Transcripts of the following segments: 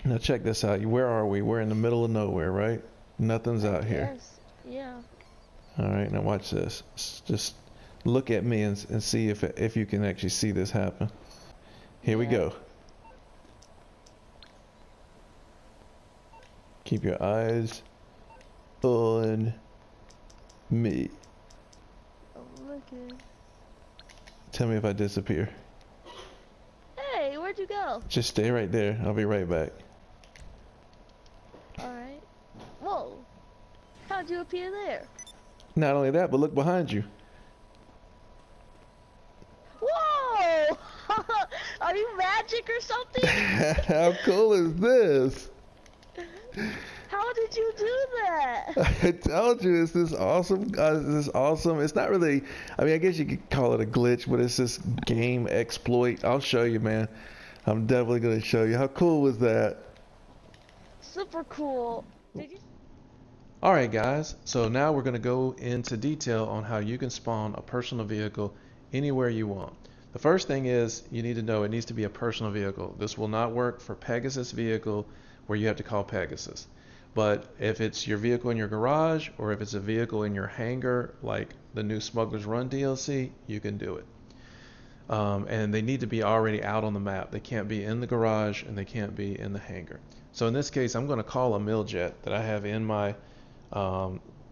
Now check this out. Where are we? We're in the middle of nowhere, right? Nothing's out here. Yeah. All right, now watch this. Just look at me and see if you can actually see this happen. Here we go. Keep your eyes on me. I'm looking. Tell me if I disappear. Hey, where'd you go? Just stay right there. I'll be right back. Alright. Whoa. How'd you appear there? Not only that, but look behind you. Whoa! Are you magic or something? How cool is this? How did you do that? I told you it's this awesome. It's not really. I mean, I guess you could call it a glitch, but it's this game exploit. I'll show you, man. I'm definitely gonna show you. How cool was that? Super cool. Did you? Alright guys, so now we're going to go into detail on how you can spawn a personal vehicle anywhere you want. The first thing is you need to know it needs to be a personal vehicle. This will not work for Pegasus vehicle where you have to call Pegasus. But if it's your vehicle in your garage or if it's a vehicle in your hangar like the new Smugglers Run DLC, you can do it. And they need to be already out on the map. They can't be in the garage and they can't be in the hangar. So in this case, I'm going to call a Miljet that I have in my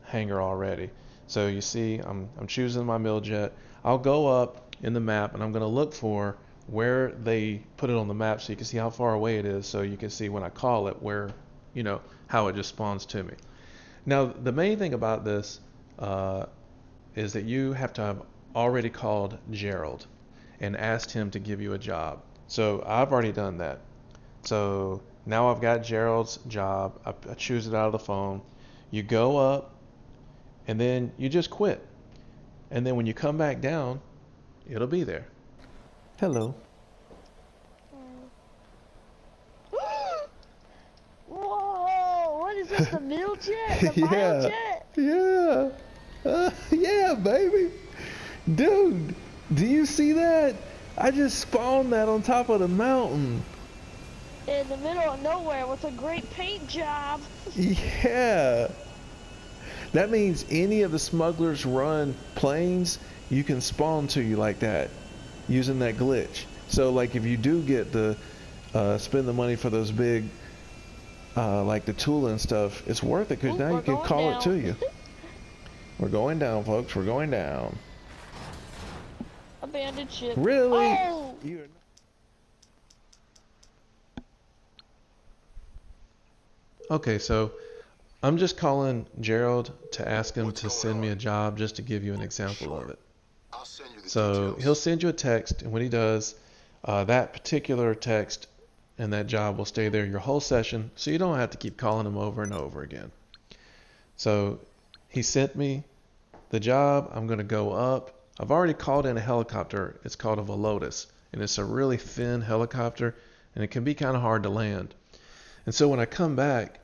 hangar already. So you see I'm choosing my Miljet. I'll go up in the map and I'm going to look for where they put it on the map so you can see how far away it is, so you can see when I call it where, you know, how it just spawns to me. Now the main thing about this is that you have to have already called Gerald and asked him to give you a job. So I've already done that. So now I've got Gerald's job. I choose it out of the phone. You go up and then you just quit. And then when you come back down, it'll be there. Hello. Whoa! What is this? The Miljet? The Biojet? Yeah. Yeah, baby. Dude, do you see that? I just spawned that on top of the mountain. In the middle of nowhere with a great paint job. Yeah. That means any of the Smugglers Run planes, you can spawn to you like that using that glitch. So like if you do get the spend the money for those big like the tool and stuff, it's worth it because now you can call it to you. We're going down, folks. We're going down. Abandoned ship. Really? Oh! Okay, so I'm just calling Gerald to ask him to send me a job just to give you an example of it. So he'll send you a text, and when he does, that particular text and that job will stay there your whole session, so you don't have to keep calling him over and over again. So he sent me the job. I'm going to go up. I've already called in a helicopter. It's called a Velotus, and it's a really thin helicopter, and it can be kind of hard to land. And so when I come back,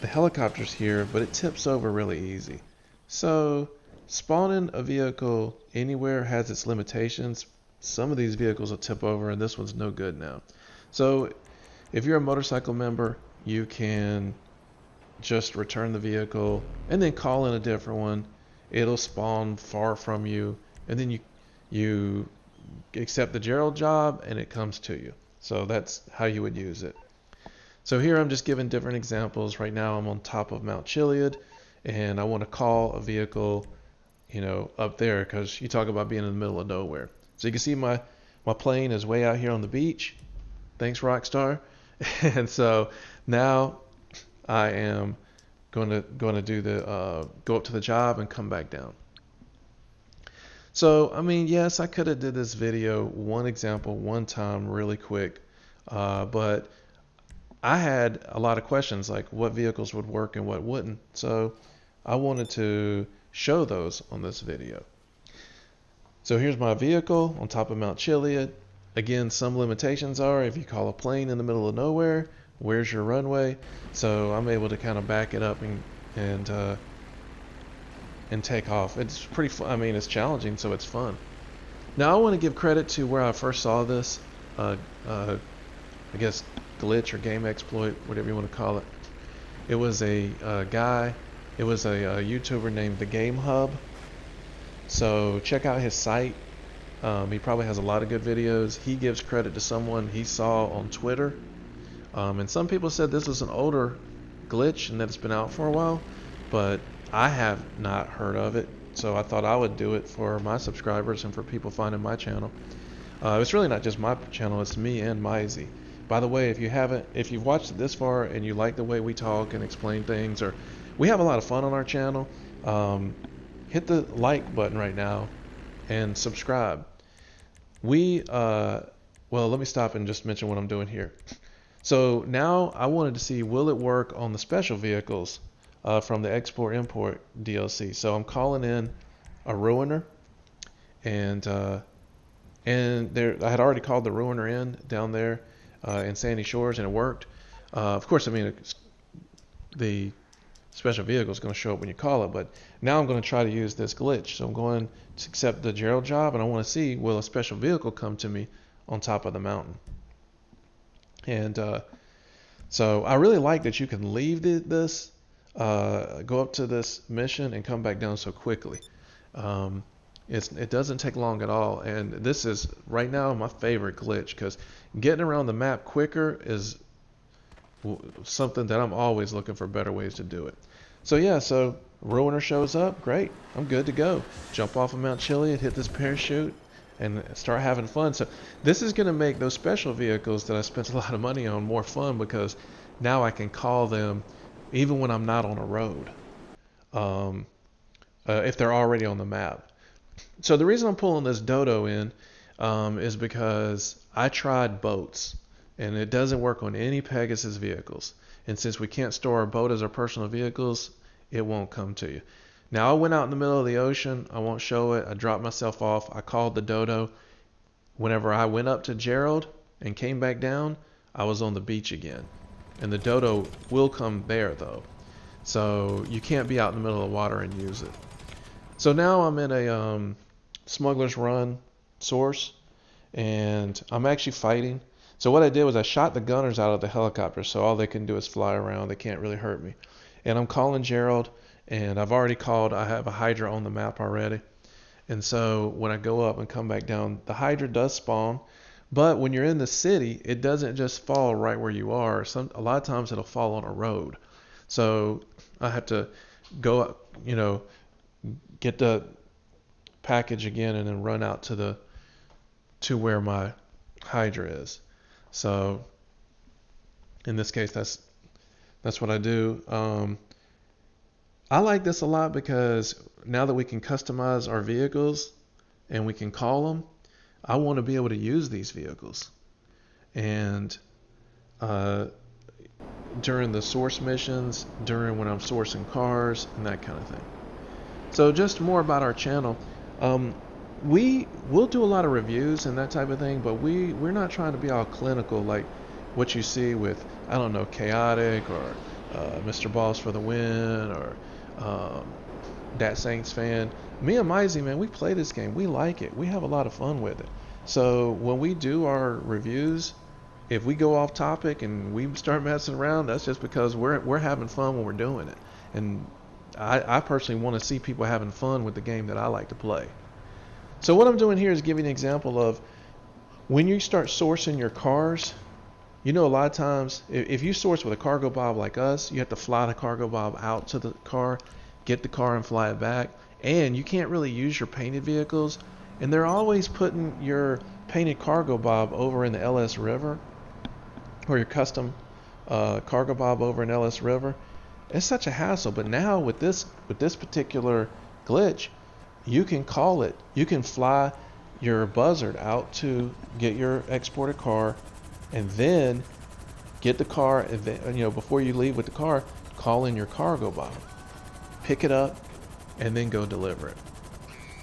the helicopter's here, but it tips over really easy. So spawning a vehicle anywhere has its limitations. Some of these vehicles will tip over, and this one's no good now. So if you're a motorcycle member, you can just return the vehicle and then call in a different one. It'll spawn far from you, and then you accept the Gerald job and it comes to you. So that's how you would use it. So here I'm just giving different examples. Right now I'm on top of Mount Chiliad and I want to call a vehicle, you know, up there, because you talk about being in the middle of nowhere. So you can see my plane is way out here on the beach. Thanks, Rockstar. And so now I am going to do the go up to the job and come back down. So I mean, yes, I could have did this video one example one time really quick, but I had a lot of questions like what vehicles would work and what wouldn't. So I wanted to show those on this video. So here's my vehicle on top of Mount Chiliad. Again, some limitations are if you call a plane in the middle of nowhere, where's your runway? So I'm able to kind of back it up and take off. It's pretty fun. I mean, it's challenging, so it's fun. Now I want to give credit to where I first saw this I guess, glitch or game exploit, whatever you want to call it. It was a guy, it was a YouTuber named TheGameHub. So check out his site. He probably has a lot of good videos. He gives credit to someone he saw on Twitter. And some people said this was an older glitch and that it's been out for a while, but I have not heard of it. So I thought I would do it for my subscribers and for people finding my channel. It's really not just my channel, it's me and Mizey. By the way, if you've watched it this far and you like the way we talk and explain things, or we have a lot of fun on our channel, hit the like button right now and subscribe. Well, let me stop and just mention what I'm doing here. So now I wanted to see, will it work on the special vehicles from the Export-Import DLC. So I'm calling in a Ruiner, and there I had already called the Ruiner in down there in Sandy Shores, and it worked. Of course, I mean, the special vehicle is going to show up when you call it, but now I'm going to try to use this glitch. So I'm going to accept the Gerald job, and I want to see, will a special vehicle come to me on top of the mountain? And so I really like that you can leave this, go up to this mission and come back down so quickly. It doesn't take long at all, and this is right now my favorite glitch, because getting around the map quicker is something that I'm always looking for better ways to do it. So yeah, so Ruiner shows up, great, I'm good to go. Jump off of Mount Chiliad, hit this parachute, and start having fun. So this is going to make those special vehicles that I spent a lot of money on more fun, because now I can call them even when I'm not on a road, if they're already on the map. So the reason I'm pulling this Dodo in is because I tried boats, and it doesn't work on any Pegasus vehicles. And since we can't store our boat as our personal vehicles, it won't come to you. Now I went out in the middle of the ocean. I won't show it. I dropped myself off. I called the Dodo. Whenever I went up to Gerald and came back down, I was on the beach again. And the Dodo will come there though. So you can't be out in the middle of the water and use it. So now I'm in a Smugglers Run source, and I'm actually fighting. So what I did was I shot the gunners out of the helicopter, so all they can do is fly around. They can't really hurt me. And I'm calling Gerald, and I've already called. I have a Hydra on the map already. And so when I go up and come back down, the Hydra does spawn. But when you're in the city, it doesn't just fall right where you are. A lot of times it'll fall on a road. So I have to go up, get the package again and then run out to where my Hydra is. So in this case, that's what I do. I like this a lot because now that we can customize our vehicles and we can call them, I want to be able to use these vehicles. And during the source missions, during when I'm sourcing cars and that kind of thing. So just more about our channel. We'll do a lot of reviews and that type of thing, but we're not trying to be all clinical like what you see with, I don't know, Chaotic or Mr. Balls for the Win or Dat Saints Fan. Me and Mizey, man, we play this game. We like it. We have a lot of fun with it. So when we do our reviews, if we go off topic and we start messing around, that's just because we're having fun when we're doing it. And I personally want to see people having fun with the game that I like to play. So what I'm doing here is giving an example of when you start sourcing your cars. A lot of times if you source with a cargo bob like us, you have to fly the cargo bob out to the car, get the car and fly it back. And you can't really use your painted vehicles. And they're always putting your painted cargo bob over in the LS River, or your custom cargo bob over in LS River. It's such a hassle. But now with this particular glitch, you can call it. You can fly your Buzzard out to get your exported car, and then get the car, and then, before you leave with the car, call in your cargo bob, pick it up, and then go deliver it.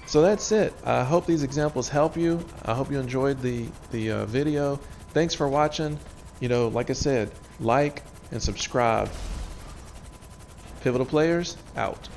So that's it. I hope these examples help you. I hope you enjoyed the video. Thanks for watching. Like I said, like and subscribe. Pivotal Players out.